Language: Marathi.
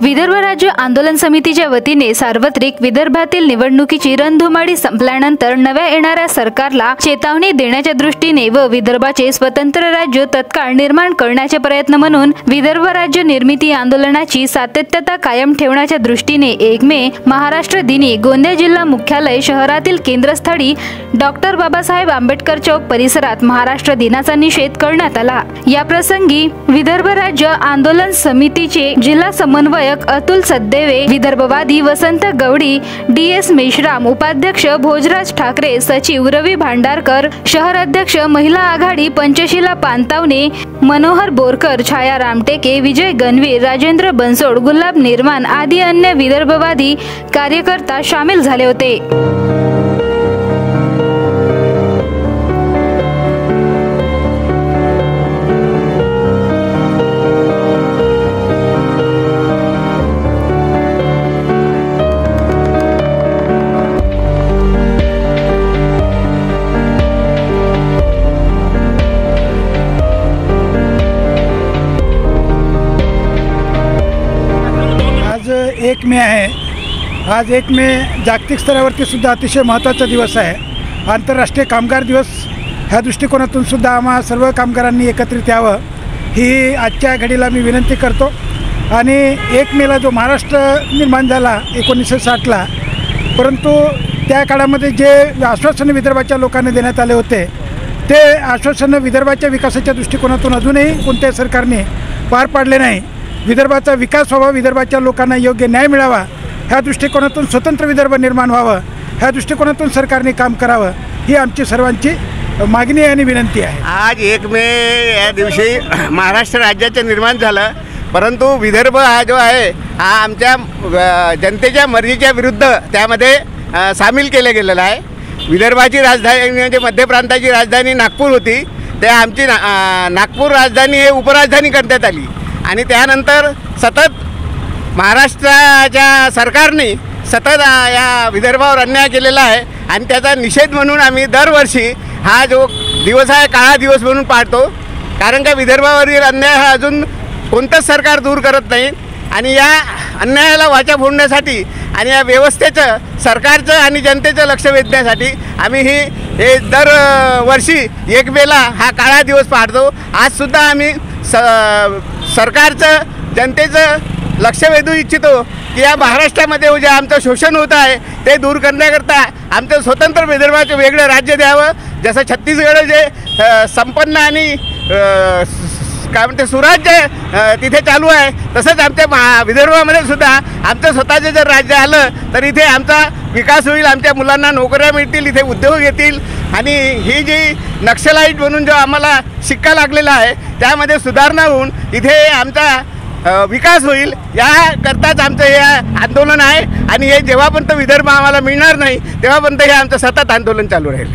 विदर्भ राज्य आंदोलन समितीच्या वतीने सार्वत्रिक विदर्भातील निवडणुकीची रणधुमाळी संपल्यानंतर नव्या येणाऱ्या सरकारला चेतावणी देण्याच्या दृष्टीने व विदर्भाचे स्वतंत्र राज्य तत्काळ निर्माण करण्याचे प्रयत्न म्हणून विदर्भ राज्य निर्मिती आंदोलनाची सातत्यता कायम ठेवण्याच्या दृष्टीने 1 मे महाराष्ट्र दिनी गोंदिया जिल्हा मुख्यालय शहरातील केंद्रस्थळी डॉक्टर बाबासाहेब आंबेडकर चौक परिसरात महाराष्ट्र दिनाचा निषेध करण्यात आला। या प्रसंगी विदर्भ राज्य आंदोलन समितीचे जिल्हा समन्वयक अतुल सद्देवे, विदर्भवादी वसंत गवडी, DS मेश्राम, उपाध्यक्ष भोजराज ठाकरे, सचिव रवी भांडारकर, शहर अध्यक्ष महिला आघाडी पंचशीला पानतावणे, मनोहर बोरकर, छाया रामटेके, विजय गणवीर, राजेंद्र बनसोड, गुलाब निर्माण आदी अन्य विदर्भवादी कार्यकर्ता सामील झाले होते। आज 1 मे आहे। आज 1 मे जागतिक स्तरावरती सुद्धा अतिशय महत्त्वाचा दिवस आहे। आंतरराष्ट्रीय कामगार दिवस ह्या दृष्टिकोनातून सुद्धा आम्हा सर्व कामगारांनी एकत्रित यावं ही आजच्या घडीला मी विनंती करतो। आणि 1 मेला जो महाराष्ट्र निर्माण झाला 1960ला, परंतु त्या काळामध्ये जे आश्वासन विदर्भाच्या लोकांना देण्यात आले होते ते आश्वासन विदर्भाच्या विकासाच्या दृष्टिकोनातून अजूनही कोणत्याही सरकारने पार पाडले नाही। विदर्भाचा विकास व्हावा, विदर्भाच्या लोकांना योग्य न्याय मिळावा, ह्या दृष्टिकोनातून स्वतंत्र विदर्भ निर्माण व्हावं, ह्या दृष्टिकोनातून सरकारने काम करावं ही आमची सर्वांची मागणी आणि विनंती आहे। आज 1 मे या दिवशी महाराष्ट्र राज्याचं निर्माण झालं, परंतु विदर्भ हा जो आहे हा आमच्या जनतेच्या मर्जीच्या विरुद्ध त्यामध्ये सामील केलं गेलेलं आहे। विदर्भाची राजधानी म्हणजे मध्य प्रांताची राजधानी नागपूर होती, ते आमची नागपूर राजधानी हे उपराजधानी करण्यात आली आणि त्यानंतर सतत महाराष्ट्राच्या सरकारने सतत या विदर्भावर अन्याय केलेला आहे आणि त्याचा निषेध म्हणून आम्ही दरवर्षी हा जो दिवस आहे काळा दिवस म्हणून पाळतो। कारण का विदर्भावरील अन्याय हा अजून कोणतंच सरकार दूर करत नाही आणि या अन्यायाला वाचा फोडण्यासाठी आणि या व्यवस्थेचं सरकारचं आणि जनतेचं लक्ष वेधण्यासाठी आम्ही हे दरवर्षी 1 मेला हा काळा दिवस पाळतो। आजसुद्धा आम्ही सरकारचं जनतेचं लक्ष वेधू इच्छितो की या महाराष्ट्रामध्ये जे आमचं शोषण होत आहे ते दूर करण्याकरता आमचं स्वतंत्र विदर्भाचं वेगळं राज्य द्यावं। जसं छत्तीसगड जे संपन्न आणि काय म्हणते सुराज्य तिथे चालू आहे, तसंच आमच्या विदर्भामध्ये सुद्धा आमचं स्वतःचं जर राज्य आलं तर इथे आमचा विकास होईल, आमच्या मुलांना नोकऱ्या मिळतील, इथे उद्योग येतील आणि ही जी नक्षलाईट म्हणून जो आम्हाला शिक्का लागलेला आहे त्यामध्ये सुधारणा होऊन इथे आमचा विकास होईल। याकरताच आमचं हे आंदोलन आहे आणि हे जेव्हापर्यंत विदर्भ आम्हाला मिळणार नाही तेव्हापर्यंत हे आमचं सतत आंदोलन चालू राहील।